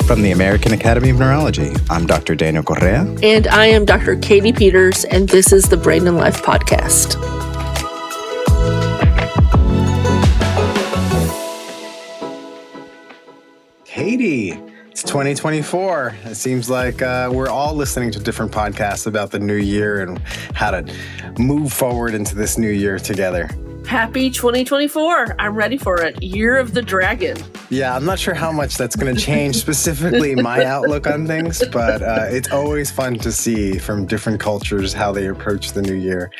From the American Academy of Neurology, I'm Dr. Daniel Correa. And I am Dr. Katie Peters, and this is the Brain and Life Podcast. Katie, it's 2024. It seems like we're all listening to different podcasts about the new year and how to move forward into this new year together. Happy 2024. I'm ready for it. Year of the Dragon. Yeah, I'm not sure how much that's going to change specifically my outlook on things, but it's always fun to see from different cultures how they approach the new year.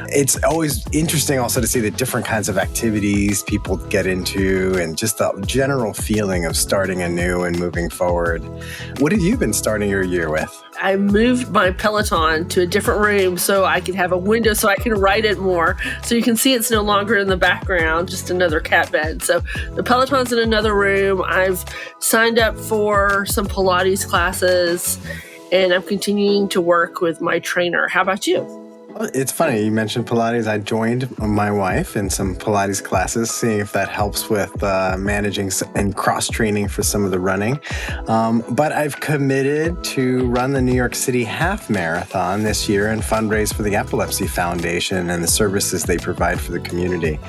It's always interesting also to see the different kinds of activities people get into and just the general feeling of starting anew and moving forward. What have you been starting your year with? I moved my Peloton to a different room so I can have a window so I can ride it more. So you can see it's no longer in the background, just another cat bed. So the Peloton's in another room. I've signed up for some Pilates classes and I'm continuing to work with my trainer. How about you? It's funny, you mentioned Pilates. I joined my wife in some Pilates classes, seeing if that helps with managing and cross-training for some of the running. But I've committed to run the New York City Half Marathon this year and fundraise for the Epilepsy Foundation and the services they provide for the community.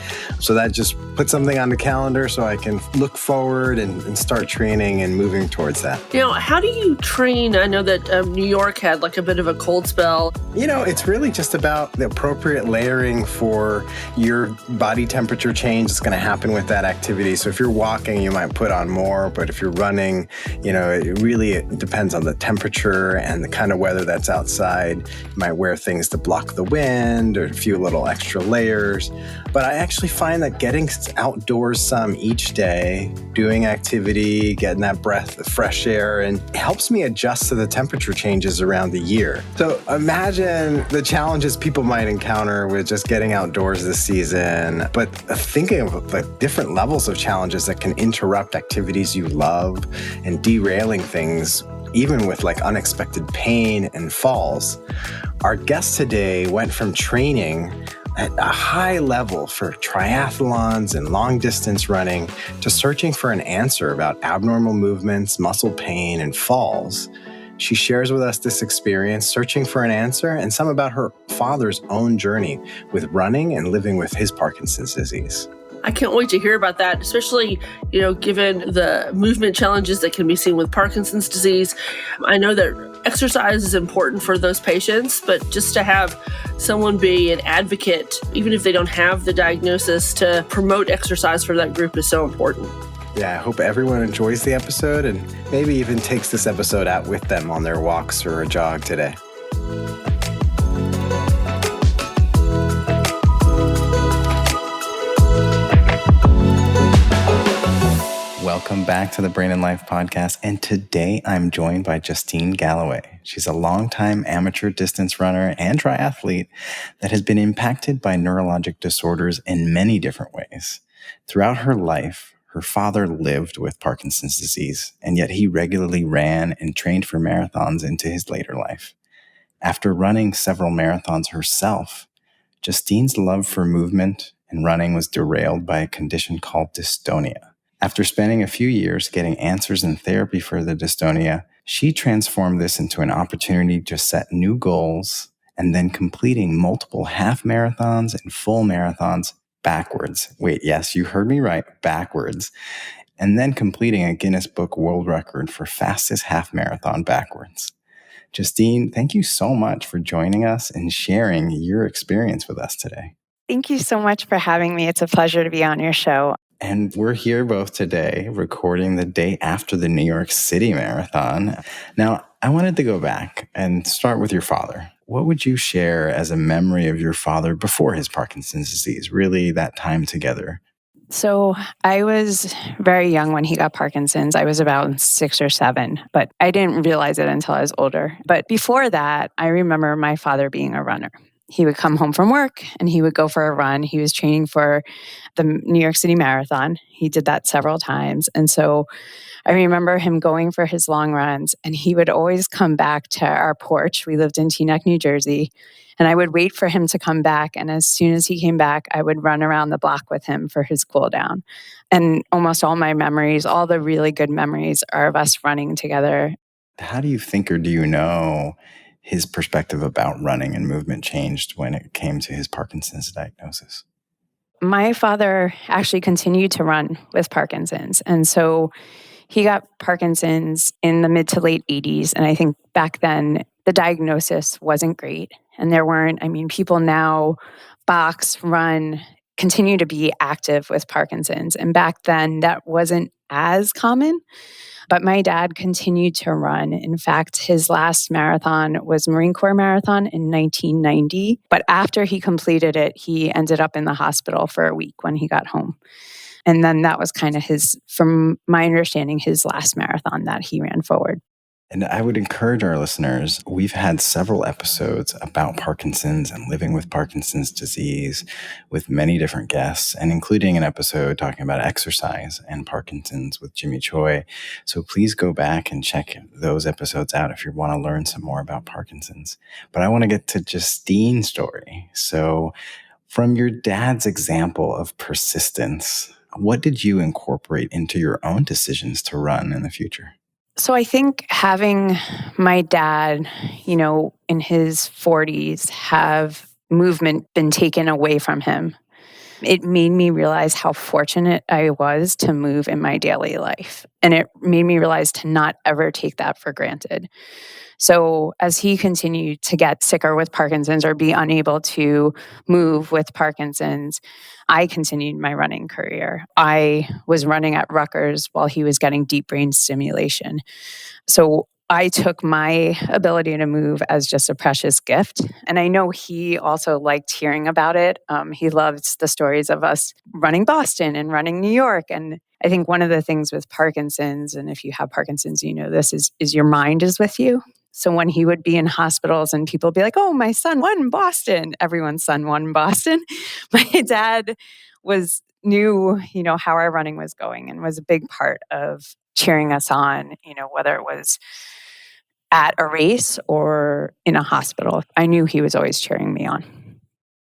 So that just put something on the calendar so I can look forward and start training and moving towards that. How do you train? I know that New York had like a bit of a cold spell. It's really just about the appropriate layering for your body temperature change that's going to happen with that activity. So if you're walking, you might put on more, but if you're running, it depends on the temperature and the kind of weather that's outside. You might wear things to block the wind or a few little extra layers. But I actually find that getting outdoors some each day, doing activity, getting that breath of fresh air, and it helps me adjust to the temperature changes around the year. So imagine the challenges people might encounter with just getting outdoors this season, but thinking of the different levels of challenges that can interrupt activities you love and derailing things, even with like unexpected pain and falls. Our guest today went from training at a high level for triathlons and long distance running to searching for an answer about abnormal movements, muscle pain, and falls. She shares with us this experience, searching for an answer, and some about her father's own journey with running and living with his Parkinson's disease. I can't wait to hear about that, especially, given the movement challenges that can be seen with Parkinson's disease. I know that exercise is important for those patients, but just to have someone be an advocate, even if they don't have the diagnosis, to promote exercise for that group is so important. Yeah, I hope everyone enjoys the episode and maybe even takes this episode out with them on their walks or a jog today. Welcome back to the Brain and Life Podcast, and today I'm joined by Justine Galloway. She's a longtime amateur distance runner and triathlete that has been impacted by neurologic disorders in many different ways. Throughout her life, her father lived with Parkinson's disease, and yet he regularly ran and trained for marathons into his later life. After running several marathons herself, Justine's love for movement and running was derailed by a condition called dystonia. After spending a few years getting answers and therapy for the dystonia, she transformed this into an opportunity to set new goals and then completing multiple half marathons and full marathons backwards. Wait, yes, you heard me right, backwards. And then completing a Guinness Book World Record for fastest half marathon backwards. Justine, thank you so much for joining us and sharing your experience with us today. Thank you so much for having me. It's a pleasure to be on your show. And we're here both today recording the day after the New York City Marathon. Now, I wanted to go back and start with your father. What would you share as a memory of your father before his Parkinson's disease, really that time together? So I was very young when he got Parkinson's. I was about 6 or 7, but I didn't realize it until I was older. But before that, I remember my father being a runner. he would come home from work and he would go for a run. He was training for the New York City Marathon. He did that several times. And so I remember him going for his long runs, and he would always come back to our porch. We lived in Teaneck, New Jersey, and I would wait for him to come back. And as soon as he came back, I would run around the block with him for his cool down. And almost all my memories, all the really good memories, are of us running together. How do you think, or do you know, his perspective about running and movement changed when it came to his Parkinson's diagnosis? My father actually continued to run with Parkinson's. And so he got Parkinson's in the mid to late 80s. And I think back then the diagnosis wasn't great. And there weren't, people now box, run, continue to be active with Parkinson's. And back then that wasn't as common. But my dad continued to run. In fact, his last marathon was Marine Corps Marathon in 1990. But after he completed it, he ended up in the hospital for a week when he got home. And then that was kind of from my understanding, his last marathon that he ran forward. And I would encourage our listeners, we've had several episodes about Parkinson's and living with Parkinson's disease with many different guests, and including an episode talking about exercise and Parkinson's with Jimmy Choi. So please go back and check those episodes out if you want to learn some more about Parkinson's. But I want to get to Justine's story. So from your dad's example of persistence, what did you incorporate into your own decisions to run in the future? So I think having my dad, in his 40s, have movement been taken away from him, it made me realize how fortunate I was to move in my daily life. And it made me realize to not ever take that for granted. So as he continued to get sicker with Parkinson's or be unable to move with Parkinson's, I continued my running career. I was running at Rutgers while he was getting deep brain stimulation. So I took my ability to move as just a precious gift. And I know he also liked hearing about it. He loved the stories of us running Boston and running New York. And I think one of the things with Parkinson's, and if you have Parkinson's, you know this, is your mind is with you. So when he would be in hospitals and people would be like, oh, my son won Boston. Everyone's son won Boston. My dad knew, how our running was going and was a big part of cheering us on, whether it was at a race or in a hospital. I knew he was always cheering me on.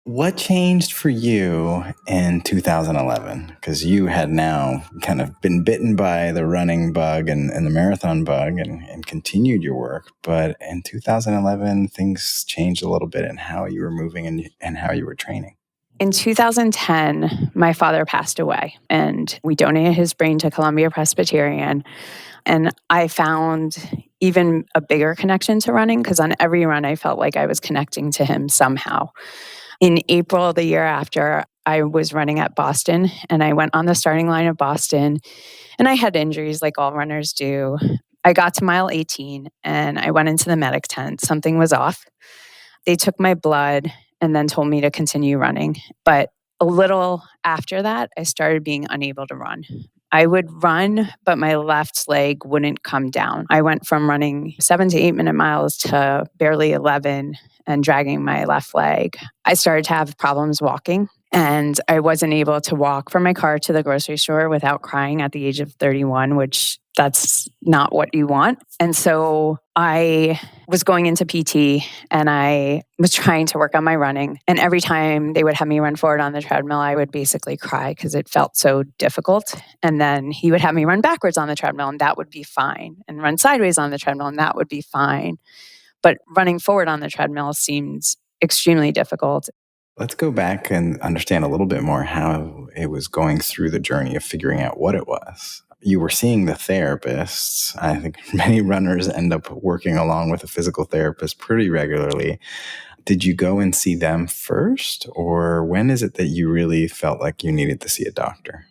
What changed for you in 2011? Because you had now kind of been bitten by the running bug and the marathon bug and continued your work. But in 2011, things changed a little bit in how you were moving and how you were training. In 2010, my father passed away, and we donated his brain to Columbia Presbyterian. And I found even a bigger connection to running because on every run, I felt like I was connecting to him somehow. In April the year after, I was running at Boston, and I went on the starting line of Boston, and I had injuries like all runners do. I got to mile 18, and I went into the medic tent. Something was off. They took my blood and then told me to continue running. But a little after that, I started being unable to run. I would run, but my left leg wouldn't come down. I went from running 7 to 8 minute miles to barely 11 and dragging my left leg. I started to have problems walking, and I wasn't able to walk from my car to the grocery store without crying at the age of 31, which that's not what you want. And so I was going into PT and I was trying to work on my running. And every time they would have me run forward on the treadmill, I would basically cry because it felt so difficult. And then he would have me run backwards on the treadmill and that would be fine. And run sideways on the treadmill and that would be fine. But running forward on the treadmill seems extremely difficult. Let's go back and understand a little bit more how it was going through the journey of figuring out what it was. You were seeing the therapists. I think many runners end up working along with a physical therapist pretty regularly. Did you go and see them first? Or when is it that you really felt like you needed to see a doctor?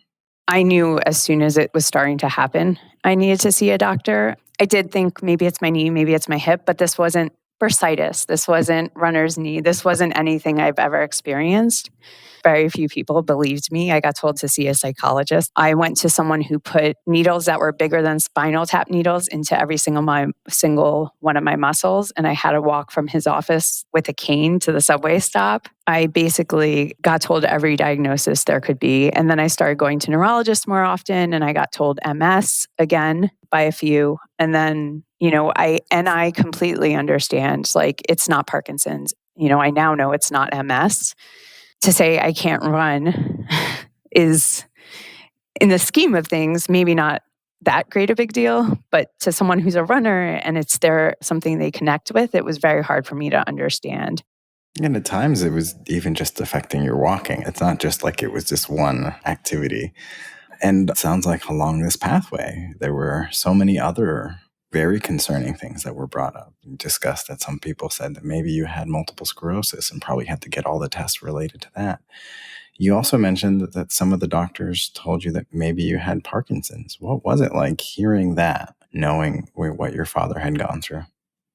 I knew as soon as it was starting to happen, I needed to see a doctor. I did think maybe it's my knee, maybe it's my hip, but this wasn't bursitis. This wasn't runner's knee. This wasn't anything I've ever experienced. very few people believed me. I got told to see a psychologist. I went to someone who put needles that were bigger than spinal tap needles into every single one of my muscles. And I had to walk from his office with a cane to the subway stop. I basically got told every diagnosis there could be. And then I started going to neurologists more often, and I got told MS again by a few. And then, I completely understand, like, it's not Parkinson's. I now know it's not MS. To say I can't run is, in the scheme of things, maybe not that great a big deal, but to someone who's a runner and it's something they connect with, it was very hard for me to understand. And at times it was even just affecting your walking. It's not just like it was just one activity. And it sounds like along this pathway, there were so many other very concerning things that were brought up and discussed, that some people said that maybe you had multiple sclerosis and probably had to get all the tests related to that. You also mentioned that some of the doctors told you that maybe you had Parkinson's. What was it like hearing that, knowing what your father had gone through?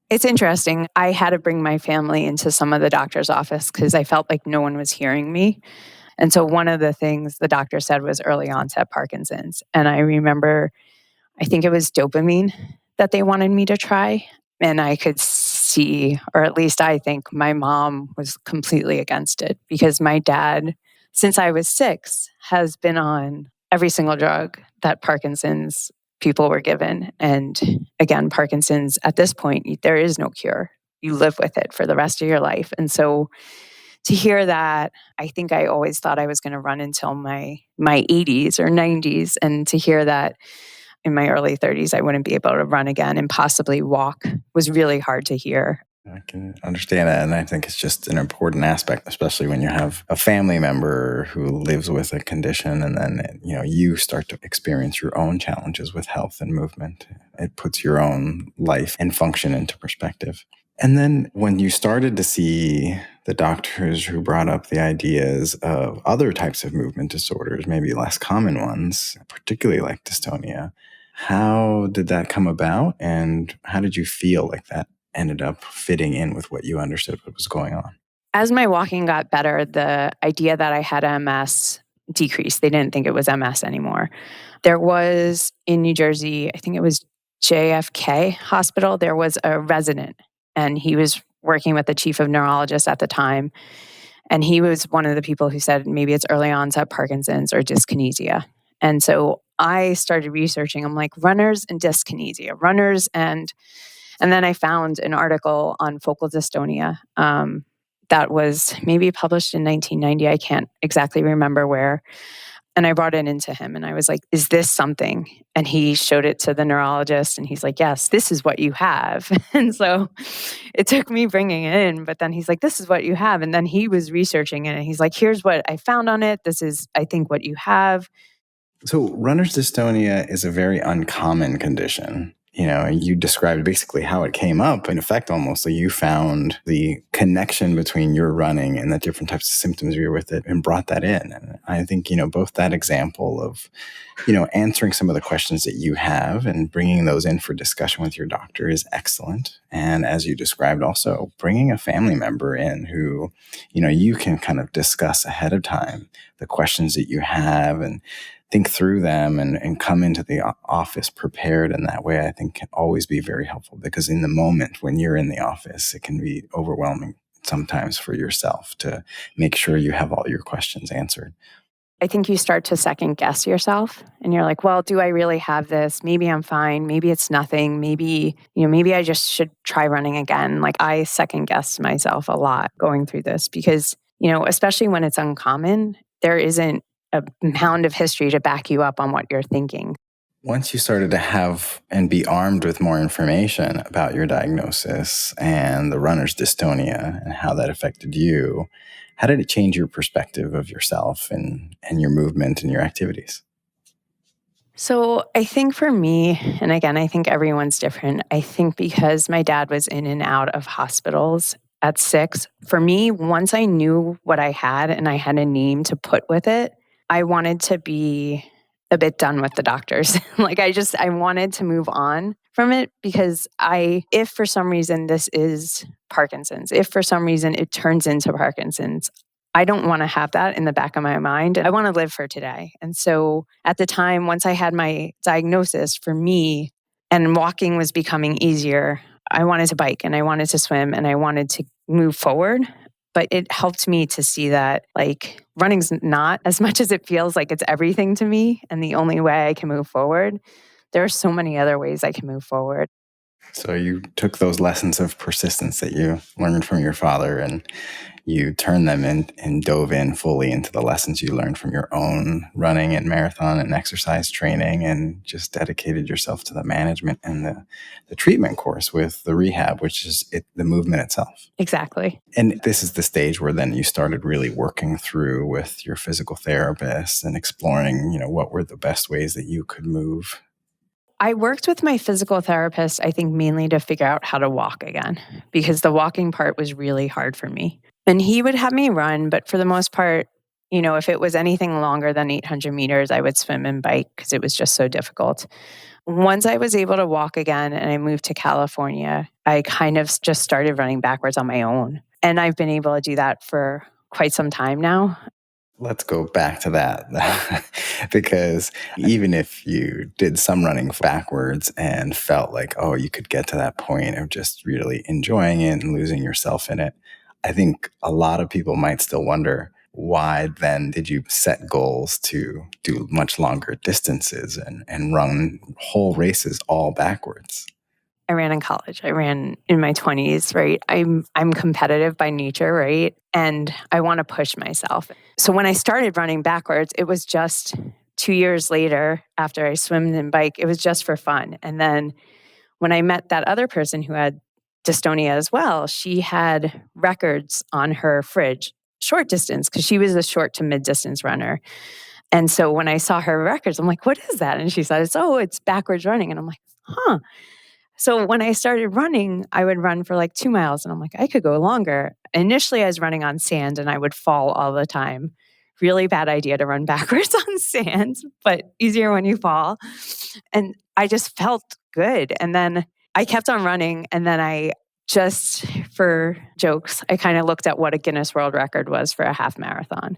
It's interesting. I had to bring my family into some of the doctor's office because I felt like no one was hearing me. And so one of the things the doctor said was early onset Parkinson's. And I remember, I think it was dopamine that they wanted me to try. And I could see, or at least I think, my mom was completely against it because my dad, since I was 6, has been on every single drug that Parkinson's people were given. And again, Parkinson's, at this point, there is no cure. You live with it for the rest of your life. And so to hear that, I think I always thought I was going to run until my 80s or 90s. And to hear that in my early 30s, I wouldn't be able to run again and possibly walk was really hard to hear. I can understand that. And I think it's just an important aspect, especially when you have a family member who lives with a condition and then, you start to experience your own challenges with health and movement. It puts your own life and function into perspective. And then when you started to see the doctors who brought up the ideas of other types of movement disorders, maybe less common ones, particularly like dystonia, how did that come about? And how did you feel like that ended up fitting in with what you understood what was going on? As my walking got better, the idea that I had MS decreased. They didn't think it was MS anymore. There was, in New Jersey, I think it was JFK Hospital, there was a resident, and he was working with the chief of neurologists at the time. And he was one of the people who said maybe it's early onset Parkinson's or dyskinesia. And so I started researching. I'm like, runners and dyskinesia, and then I found an article on focal dystonia that was maybe published in 1990. I can't exactly remember where. And I brought it into him and I was like, is this something? And he showed it to the neurologist and he's like, yes, this is what you have. And so it took me bringing it in, but then he's like, this is what you have. And then he was researching it and he's like, here's what I found on it. This is, I think, what you have. So runner's dystonia is a very uncommon condition. You described basically how it came up. In effect, almost, so you found the connection between your running and the different types of symptoms you're with it and brought that in. And I think, both that example of, answering some of the questions that you have and bringing those in for discussion with your doctor is excellent. And as you described, also bringing a family member in who, you can kind of discuss ahead of time the questions that you have and think through them and come into the office prepared in that way, I think can always be very helpful, because in the moment when you're in the office, it can be overwhelming sometimes for yourself to make sure you have all your questions answered. I think you start to second guess yourself and you're like, well, do I really have this? Maybe I'm fine. Maybe it's nothing. Maybe I just should try running again. Like, I second guess myself a lot going through this because, especially when it's uncommon, there isn't a mound of history to back you up on what you're thinking. Once you started to have and be armed with more information about your diagnosis and the runner's dystonia and how that affected you, how did it change your perspective of yourself and your movement and your activities? So I think for me, and again, I think everyone's different. I think because my dad was in and out of hospitals at 6, for me, once I knew what I had and I had a name to put with it, I wanted to be a bit done with the doctors. I wanted to move on from it because if for some reason this is Parkinson's, if for some reason it turns into Parkinson's, I don't want to have that in the back of my mind. I want to live for today. And so at the time, once I had my diagnosis for me and walking was becoming easier, I wanted to bike and I wanted to swim and I wanted to move forward. But it helped me to see that like running's not as much as it feels like it's everything to me. And the only way I can move forward, there are so many other ways I can move forward. So you took those lessons of persistence that you learned from your father and you turned them in and dove in fully into the lessons you learned from your own running and marathon and exercise training, and just dedicated yourself to the management and the treatment course with the rehab, which is the movement itself. Exactly. And this is the stage where then you started really working through with your physical therapist and exploring, what were the best ways that you could move. I worked with my physical therapist, I think mainly to figure out how to walk again, because the walking part was really hard for me. And he would have me run, but for the most part, if it was anything longer than 800 meters, I would swim and bike because it was just so difficult. Once I was able to walk again and I moved to California, I kind of just started running backwards on my own. And I've been able to do that for quite some time now. Let's go back to that because even if you did some running backwards and felt like, oh, you could get to that point of just really enjoying it and losing yourself in it, I think a lot of people might still wonder, why then did you set goals to do much longer distances and run whole races all backwards? I ran in college. I ran in my 20s, right? I'm competitive by nature, right? And I want to push myself. So when I started running backwards, it was just 2 years later after I swam and bike, it was just for fun. And then when I met that other person who had dystonia as well, she had records on her fridge, short distance, because she was a short to mid distance runner. And so when I saw her records, I'm like, what is that? And she said, it's backwards running. And I'm like, huh. So when I started running, I would run for like 2 miles and I'm like, I could go longer. Initially, I was running on sand and I would fall all the time. Really bad idea to run backwards on sand, but easier when you fall. And I just felt good. And then I kept on running. And then I just, for jokes, I kind of looked at what a Guinness World Record was for a half marathon.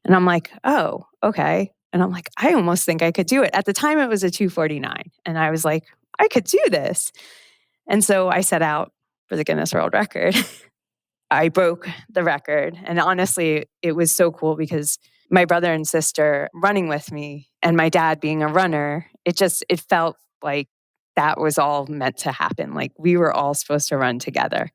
And I'm like, oh, okay. And I'm like, I almost think I could do it. At the time, it was a 2:49. And I was like, I could do this. And so I set out for the Guinness World Record. I broke the record. And honestly, it was so cool because my brother and sister running with me and my dad being a runner, it felt like that was all meant to happen. Like we were all supposed to run together.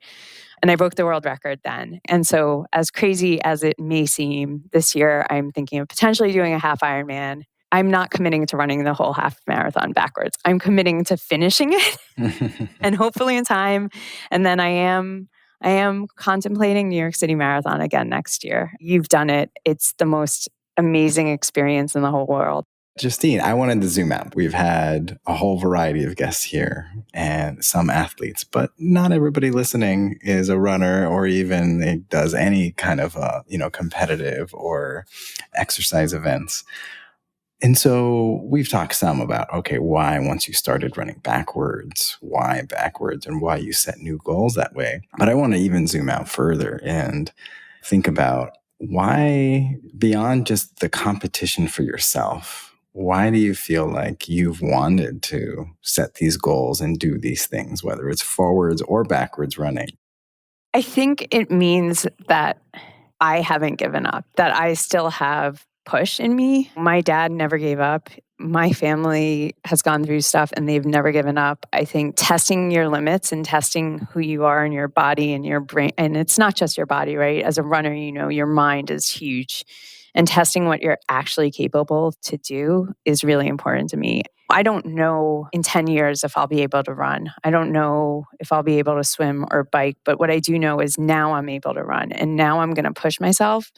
And I broke the world record then. And so as crazy as it may seem, this year I'm thinking of potentially doing a half Ironman. I'm not committing to running the whole half marathon backwards. I'm committing to finishing it and hopefully in time. And then I am contemplating New York City Marathon again next year. You've done it. It's the most amazing experience in the whole world. Justine, I wanted to zoom out. We've had a whole variety of guests here and some athletes, but not everybody listening is a runner or even does any kind of competitive or exercise events. And so we've talked some about, okay, why once you started running backwards, why backwards, and why you set new goals that way. But I want to even zoom out further and think about why, beyond just the competition for yourself, why do you feel like you've wanted to set these goals and do these things, whether it's forwards or backwards running? I think it means that I haven't given up, that I still have push in me. My dad never gave up. My family has gone through stuff and they've never given up. I think testing your limits and testing who you are in your body and your brain, and it's not just your body, right? As a runner, your mind is huge. And testing what you're actually capable to do is really important to me. I don't know in 10 years if I'll be able to run. I don't know if I'll be able to swim or bike, but what I do know is now I'm able to run and now I'm going to push myself.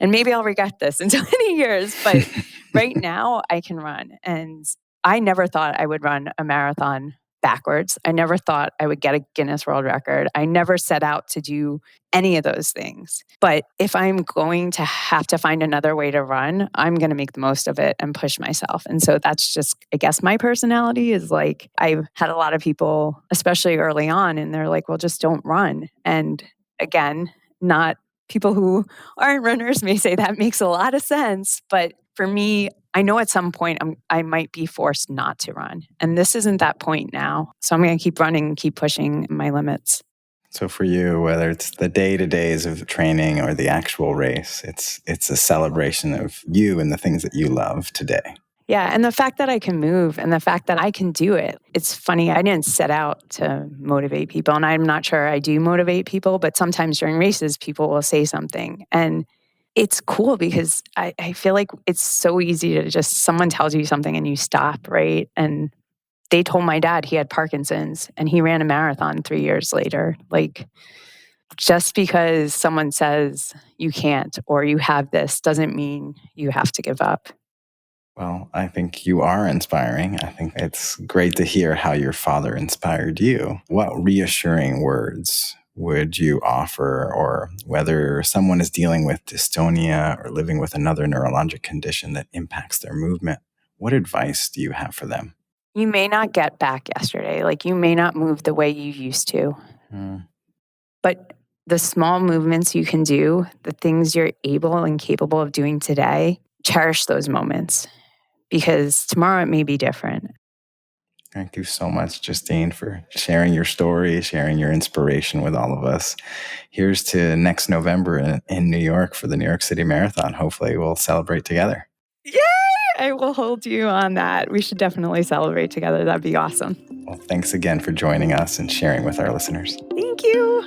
And maybe I'll regret this in 20 years, but right now I can run. And I never thought I would run a marathon backwards. I never thought I would get a Guinness World Record. I never set out to do any of those things. But if I'm going to have to find another way to run, I'm going to make the most of it and push myself. And so that's just, I guess my personality is like, I've had a lot of people, especially early on, and they're like, well, just don't run. And again, not People who aren't runners may say that makes a lot of sense. But for me, I know at some point I might be forced not to run. And this isn't that point now. So I'm going to keep running and keep pushing my limits. So for you, whether it's the day-to-days of training or the actual race, it's a celebration of you and the things that you love today. Yeah, and the fact that I can move and the fact that I can do it. It's funny, I didn't set out to motivate people, and I'm not sure I do motivate people, but sometimes during races, people will say something. And it's cool because I feel like it's so easy to just, someone tells you something and you stop, right? And they told my dad he had Parkinson's and he ran a marathon 3 years later. Like, just because someone says you can't or you have this doesn't mean you have to give up. Well, I think you are inspiring. I think it's great to hear how your father inspired you. What reassuring words would you offer, or whether someone is dealing with dystonia or living with another neurologic condition that impacts their movement, what advice do you have for them? You may not get back yesterday. Like, you may not move the way you used to. But the small movements you can do, the things you're able and capable of doing today, cherish those moments, because tomorrow it may be different. Thank you so much, Justine, for sharing your story, sharing your inspiration with all of us. Here's to next November in New York for the New York City Marathon. Hopefully we'll celebrate together. Yay! I will hold you on that. We should definitely celebrate together. That'd be awesome. Well, thanks again for joining us and sharing with our listeners. Thank you.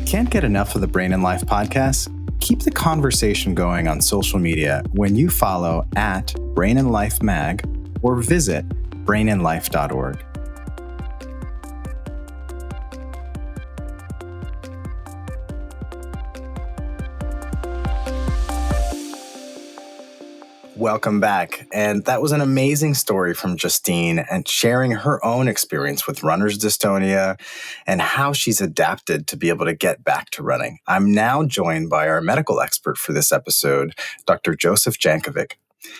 Can't get enough of the Brain and Life podcast? Keep the conversation going on social media when you follow at Brain and Life Mag or visit brainandlife.org. Welcome back. And that was an amazing story from Justine, and sharing her own experience with runner's dystonia and how she's adapted to be able to get back to running. I'm now joined by our medical expert for this episode, Dr. Joseph Jankovic.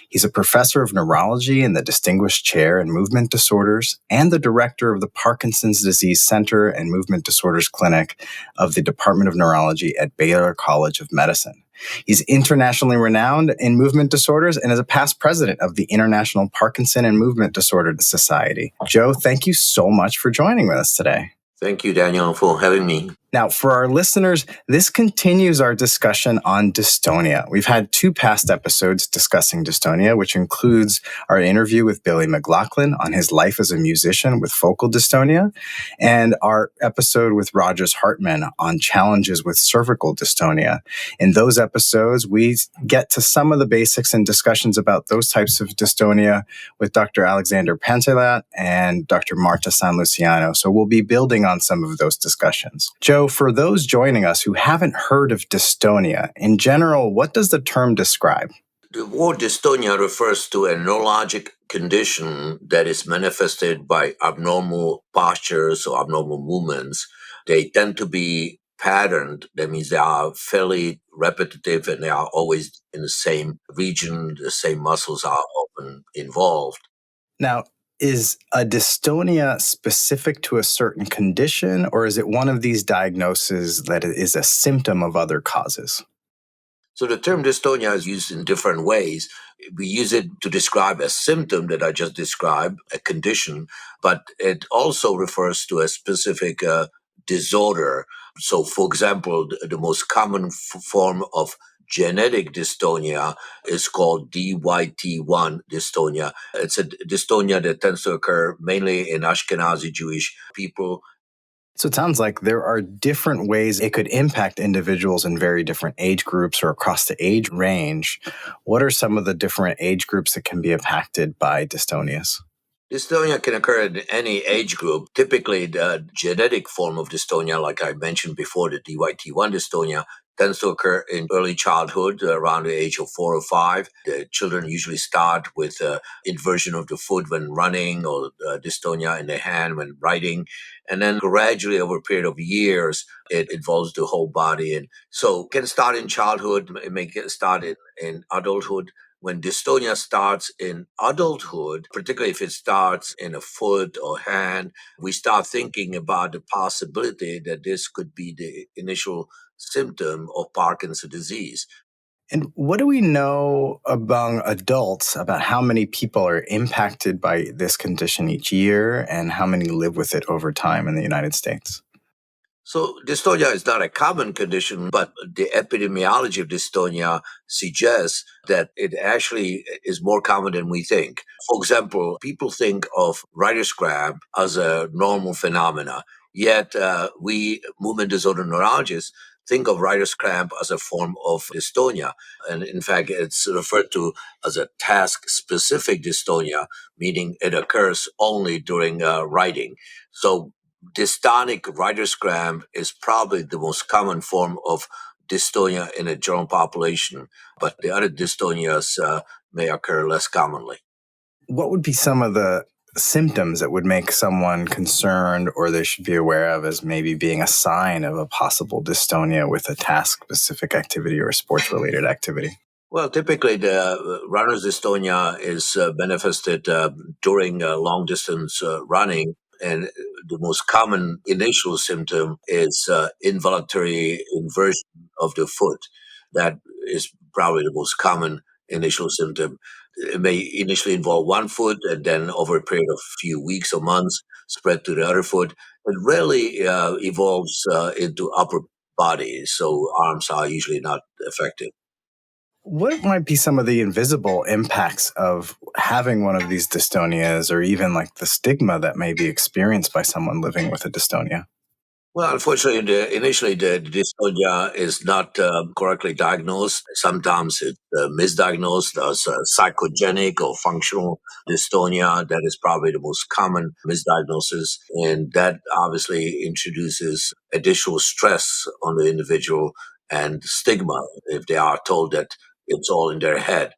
He's a professor of neurology in the Distinguished Chair in Movement Disorders and the director of the Parkinson's Disease Center and Movement Disorders Clinic of the Department of Neurology at Baylor College of Medicine. He's internationally renowned in movement disorders and is a past president of the International Parkinson and Movement Disorder Society. Joe, thank you so much for joining with us today. Thank you, Daniel, for having me. Now, for our listeners, this continues our discussion on dystonia. We've had 2 past episodes discussing dystonia, which includes our interview with Billy McLaughlin on his life as a musician with focal dystonia, and our episode with Rogers Hartman on challenges with cervical dystonia. In those episodes, we get to some of the basics and discussions about those types of dystonia with Dr. Alexander Pantelat and Dr. Marta San Luciano. So we'll be building on some of those discussions. Joe, for those joining us who haven't heard of dystonia, in general, what does the term describe? The word dystonia refers to a neurologic condition that is manifested by abnormal postures or abnormal movements. They tend to be patterned. That means they are fairly repetitive and they are always in the same region. The same muscles are often involved. Now, is a dystonia specific to a certain condition, or is it one of these diagnoses that is a symptom of other causes? So the term dystonia is used in different ways. We use it to describe a symptom that I just described, a condition, but it also refers to a specific disorder. So, for example, the most common form of genetic dystonia is called DYT1 dystonia. It's a dystonia that tends to occur mainly in Ashkenazi Jewish people. So it sounds like there are different ways it could impact individuals in very different age groups or across the age range. What are some of the different age groups that can be impacted by dystonias? Dystonia can occur in any age group. Typically, the genetic form of dystonia, like I mentioned before, the DYT1 dystonia, tends to occur in early childhood, around the age of 4 or 5. The children usually start with inversion of the foot when running, or dystonia in the hand when writing. And then gradually, over a period of years, it involves the whole body. And so it can start in childhood, it may start in adulthood. when dystonia starts in adulthood, particularly if it starts in a foot or hand, we start thinking about the possibility that this could be the initial symptom of Parkinson's disease. And what do we know among adults about how many people are impacted by this condition each year and how many live with it over time in the United States? So dystonia is not a common condition, but the epidemiology of dystonia suggests that it actually is more common than we think. For example, people think of writer's cramp as a normal phenomena, yet we movement disorder neurologists think of writer's cramp as a form of dystonia. And in fact, it's referred to as a task-specific dystonia, meaning it occurs only during writing. So dystonic writer's cramp is probably the most common form of dystonia in the general population, but the other dystonias may occur less commonly. What would be some of the symptoms that would make someone concerned or they should be aware of as maybe being a sign of a possible dystonia with a task-specific activity or a sports-related activity? Well, typically the runner's dystonia is manifested during long distance running. And the most common initial symptom is involuntary inversion of the foot. That is probably the most common initial symptom. It may initially involve one foot and then over a period of a few weeks or months spread to the other foot. It rarely evolves into upper body, so arms are usually not affected. What might be some of the invisible impacts of having one of these dystonias or even like the stigma that may be experienced by someone living with a dystonia? Well, unfortunately, initially the dystonia is not correctly diagnosed. Sometimes it's misdiagnosed as psychogenic or functional dystonia. That is probably the most common misdiagnosis. And that obviously introduces additional stress on the individual and stigma if they are told that it's all in their head.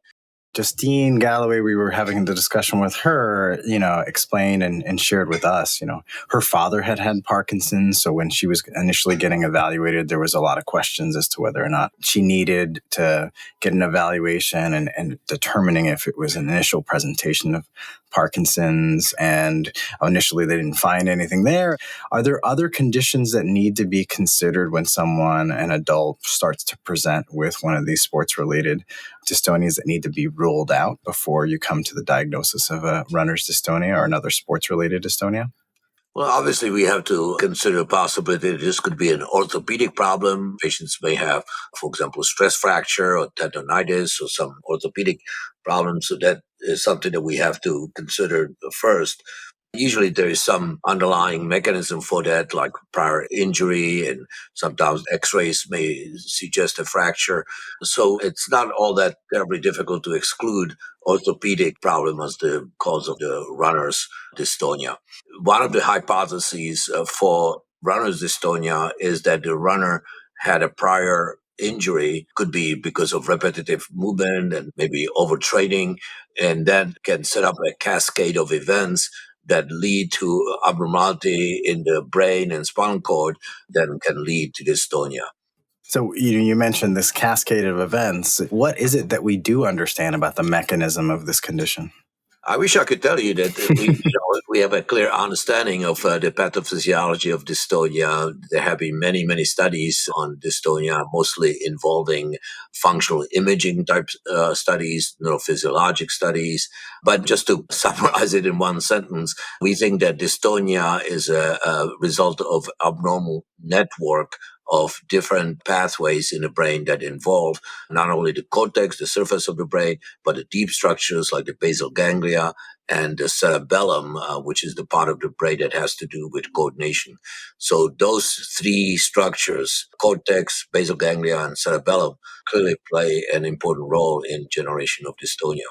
Justine Galloway, we were having the discussion with her, explained and shared with us, her father had Parkinson's. So when she was initially getting evaluated, there was a lot of questions as to whether or not she needed to get an evaluation and determining if it was an initial presentation of Parkinson's. And initially they didn't find anything there. Are there other conditions that need to be considered when an adult, starts to present with one of these sports-related dystonias that need to be ruled out before you come to the diagnosis of a runner's dystonia or another sports-related dystonia? Well, obviously, we have to consider the possibility that this could be an orthopedic problem. Patients may have, for example, stress fracture or tendonitis or some orthopedic problems. So that is something that we have to consider first. Usually there is some underlying mechanism for that, like prior injury, and sometimes x-rays may suggest a fracture. So it's not all that terribly difficult to exclude orthopedic problem as the cause of the runner's dystonia. One of the hypotheses for runner's dystonia is that the runner had a prior injury, could be because of repetitive movement and maybe overtraining, and that can set up a cascade of events that lead to abnormality in the brain and spinal cord that can lead to dystonia. So you mentioned this cascade of events. What is it that we do understand about the mechanism of this condition? I wish I could tell you that we have a clear understanding of the pathophysiology of dystonia. There have been many, many studies on dystonia, mostly involving functional imaging type studies, neurophysiologic studies. But just to summarize it in one sentence, we think that dystonia is a result of abnormal network of different pathways in the brain that involve not only the cortex, the surface of the brain, but the deep structures like the basal ganglia and the cerebellum, which is the part of the brain that has to do with coordination. So those three structures, cortex, basal ganglia, and cerebellum, clearly play an important role in generation of dystonia.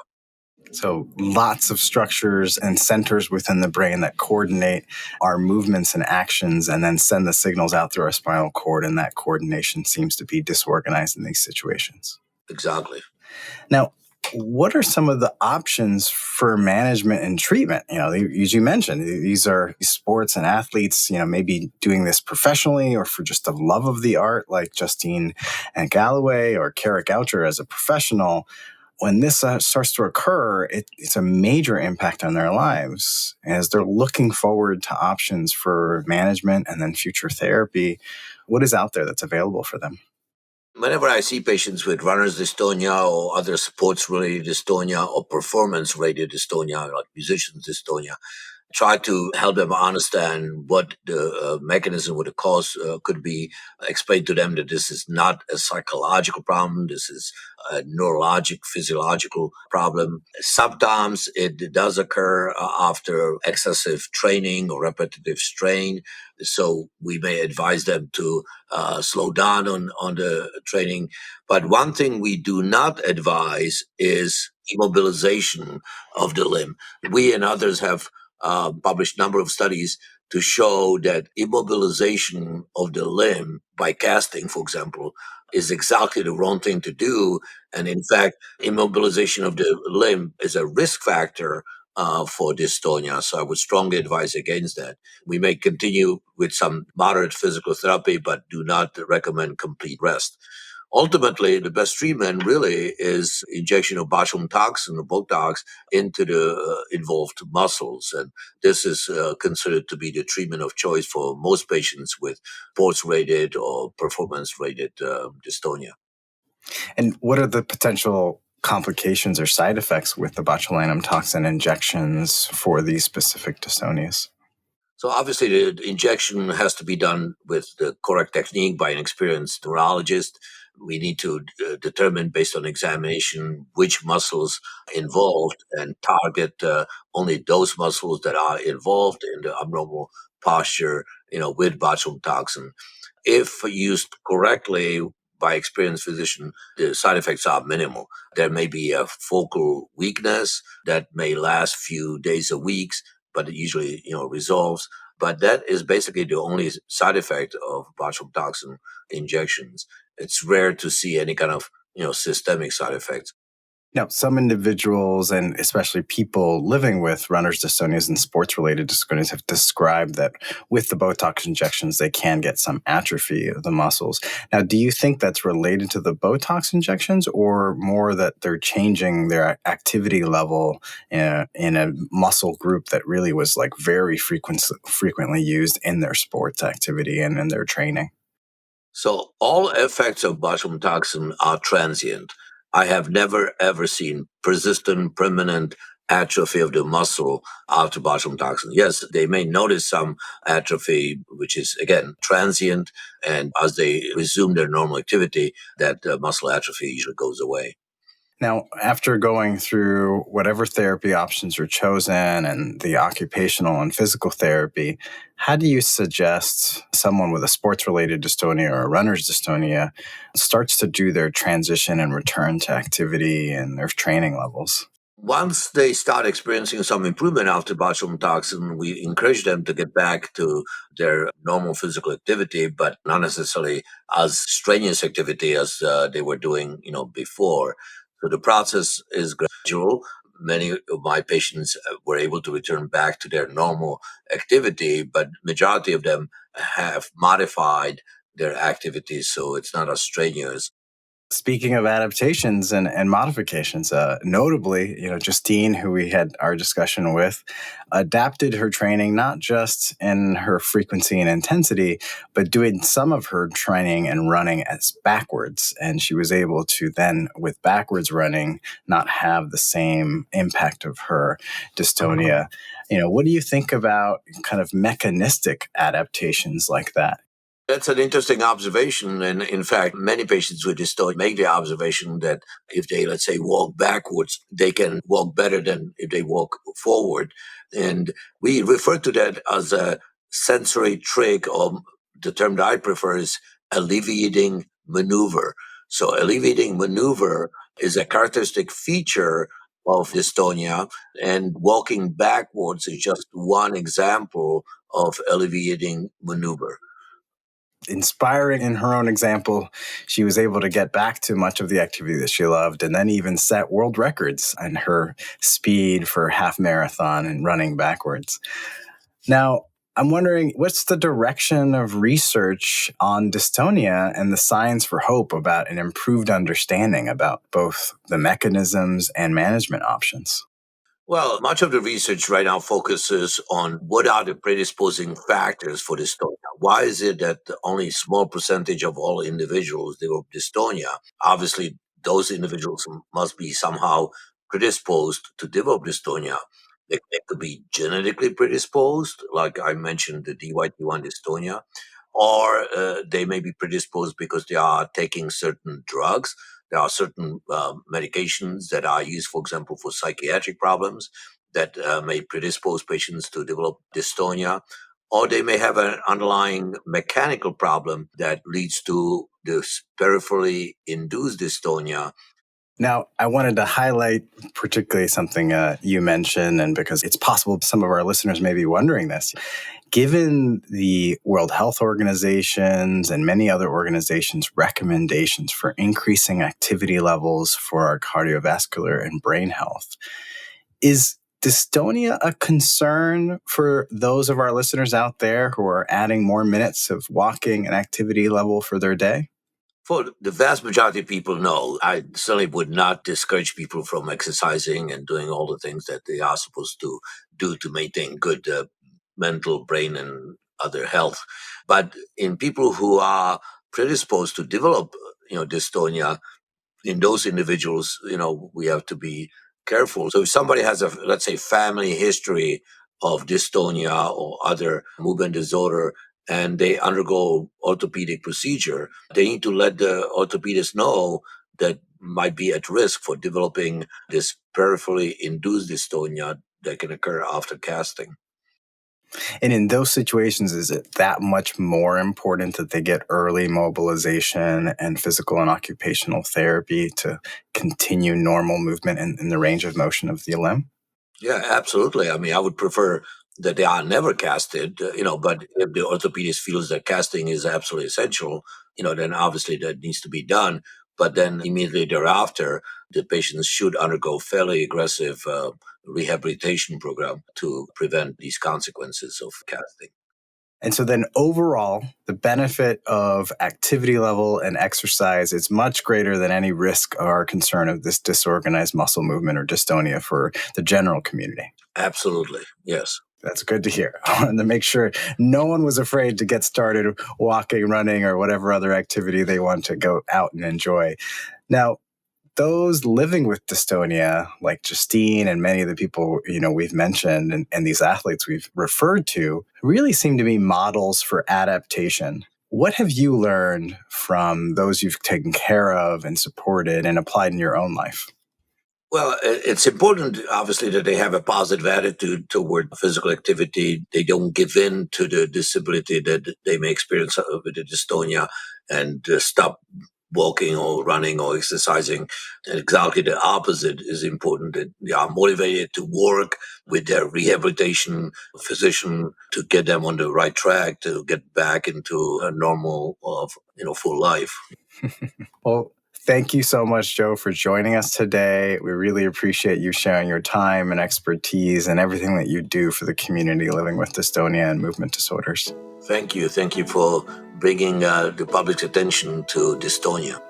So lots of structures and centers within the brain that coordinate our movements and actions and then send the signals out through our spinal cord, and that coordination seems to be disorganized in these situations. Exactly. Now, what are some of the options for management and treatment? As you mentioned, these are sports and athletes, maybe doing this professionally or for just the love of the art, like Justine and Galloway or Kara Goucher as a professional. when this starts to occur, it's a major impact on their lives as they're looking forward to options for management and then future therapy. What is out there that's available for them? Whenever I see patients with runner's dystonia or other sports-related dystonia or performance-related dystonia, like musicians' dystonia, try to help them understand what the mechanism, what the cause could be, explain to them that this is not a psychological problem, this is a neurologic, physiological problem. Sometimes it does occur after excessive training or repetitive strain. So we may advise them to slow down on the training. But one thing we do not advise is immobilization of the limb. We and others have published number of studies to show that immobilization of the limb by casting, for example, is exactly the wrong thing to do. And in fact, immobilization of the limb is a risk factor for dystonia. So I would strongly advise against that. We may continue with some moderate physical therapy, but do not recommend complete rest. Ultimately, the best treatment really is injection of botulinum toxin or Botox into the involved muscles. And this is considered to be the treatment of choice for most patients with sports-related or performance-related dystonia. And what are the potential complications or side effects with the botulinum toxin injections for these specific dystonias? So obviously the injection has to be done with the correct technique by an experienced neurologist. We need to determine based on examination which muscles involved and target only those muscles that are involved in the abnormal posture, with botulinum toxin. If used correctly by experienced physician, the side effects are minimal. There may be a focal weakness that may last few days or weeks, but it usually, resolves. But that is basically the only side effect of botulinum toxin injections. It's rare to see any kind of, systemic side effects. Now, some individuals and especially people living with runner's dystonias and sports-related dystonias have described that with the Botox injections, they can get some atrophy of the muscles. Now, do you think that's related to the Botox injections or more that they're changing their activity level in a muscle group that really was like very frequently used in their sports activity and in their training? So all effects of botulinum toxin are transient. I have never ever seen persistent, permanent atrophy of the muscle after botulinum toxin. Yes, they may notice some atrophy, which is again transient, and as they resume their normal activity, that muscle atrophy usually goes away. Now, after going through whatever therapy options are chosen and the occupational and physical therapy, how do you suggest someone with a sports-related dystonia or a runner's dystonia starts to do their transition and return to activity and their training levels? Once they start experiencing some improvement after botulinum toxin, we encourage them to get back to their normal physical activity, but not necessarily as strenuous activity as they were doing, before. So the process is gradual. Many of my patients were able to return back to their normal activity, but majority of them have modified their activities, so it's not as strenuous. Speaking of adaptations and modifications, notably, Justine, who we had our discussion with, adapted her training not just in her frequency and intensity, but doing some of her training and running as backwards. And she was able to then, with backwards running, not have the same impact of her dystonia. What do you think about kind of mechanistic adaptations like that? That's an interesting observation. And in fact, many patients with dystonia make the observation that if they, let's say, walk backwards, they can walk better than if they walk forward. And we refer to that as a sensory trick, or the term that I prefer is alleviating maneuver. So alleviating maneuver is a characteristic feature of dystonia, and walking backwards is just one example of alleviating maneuver. Inspiring in her own example, she was able to get back to much of the activity that she loved and then even set world records on her speed for half marathon and running backwards. Now, I'm wondering, what's the direction of research on dystonia and the signs for hope about an improved understanding about both the mechanisms and management options? Well, much of the research right now focuses on what are the predisposing factors for dystonia. Why is it that only a small percentage of all individuals develop dystonia? Obviously, those individuals must be somehow predisposed to develop dystonia. They could be genetically predisposed, like I mentioned, the DYT1 dystonia, or they may be predisposed because they are taking certain drugs. There are certain medications that are used, for example, for psychiatric problems that may predispose patients to develop dystonia, or they may have an underlying mechanical problem that leads to this peripherally induced dystonia. Now, I wanted to highlight particularly something you mentioned, and because it's possible some of our listeners may be wondering this. Given the World Health Organization's and many other organizations' recommendations for increasing activity levels for our cardiovascular and brain health, is dystonia a concern for those of our listeners out there who are adding more minutes of walking and activity level for their day? For the vast majority of people, no. I certainly would not discourage people from exercising and doing all the things that they are supposed to do to maintain good mental, brain, and other health. But in people who are predisposed to develop, dystonia, in those individuals, we have to be careful. So if somebody has let's say, family history of dystonia or other movement disorder, and they undergo orthopedic procedure, they need to let the orthopedist know that might be at risk for developing this peripherally induced dystonia that can occur after casting. And in those situations, is it that much more important that they get early mobilization and physical and occupational therapy to continue normal movement in the range of motion of the limb? Yeah, absolutely. I mean, I would prefer that they are never casted, but if the orthopedist feels that casting is absolutely essential, then obviously that needs to be done. But then immediately thereafter, the patients should undergo fairly aggressive rehabilitation program to prevent these consequences of casting. And so then overall, the benefit of activity level and exercise is much greater than any risk or concern of this disorganized muscle movement or dystonia for the general community. Absolutely, yes. That's good to hear. I wanted to make sure no one was afraid to get started walking, running, or whatever other activity they want to go out and enjoy. Now, those living with dystonia, like Justine and many of the people we've mentioned and these athletes we've referred to, really seem to be models for adaptation. What have you learned from those you've taken care of and supported and applied in your own life? Well, it's important, obviously, that they have a positive attitude toward physical activity. They don't give in to the disability that they may experience with the dystonia and stop walking or running or exercising. And exactly the opposite is important, that they are motivated to work with their rehabilitation physician to get them on the right track to get back into a normal, full life. Well, thank you so much, Joe, for joining us today. We really appreciate you sharing your time and expertise and everything that you do for the community living with dystonia and movement disorders. Thank you. Thank you for bringing the public's attention to dystonia.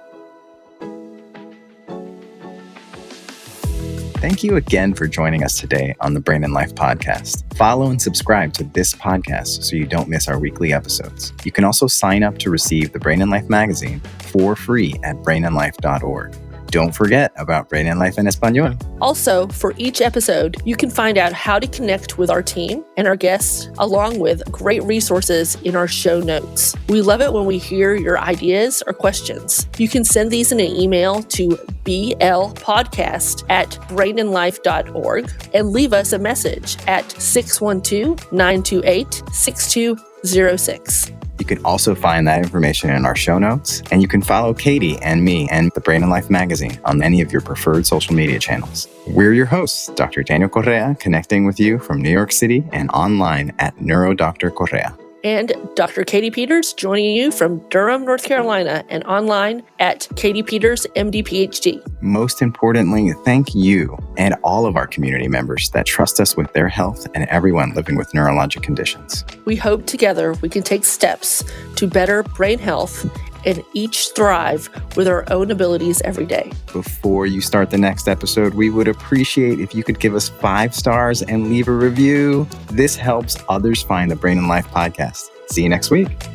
Thank you again for joining us today on the Brain and Life podcast. Follow and subscribe to this podcast so you don't miss our weekly episodes. You can also sign up to receive the Brain and Life magazine for free at brainandlife.org. Don't forget about Brain and Life en Español. Also, for each episode, you can find out how to connect with our team and our guests, along with great resources in our show notes. We love it when we hear your ideas or questions. You can send these in an email to blpodcast@brainandlife.org and leave us a message at 612-928-6206. You can also find that information in our show notes, and you can follow Katie and me and the Brain and Life magazine on any of your preferred social media channels. We're your hosts, Dr. Daniel Correa, connecting with you from New York City and online at NeuroDrCorrea. And Dr. Katie Peters joining you from Durham, North Carolina, and online at Katie Peters, MD, PhD. Most importantly, thank you and all of our community members that trust us with their health and everyone living with neurologic conditions. We hope together we can take steps to better brain health and each thrive with our own abilities every day. Before you start the next episode, we would appreciate if you could give us 5 stars and leave a review. This helps others find the Brain and Life podcast. See you next week.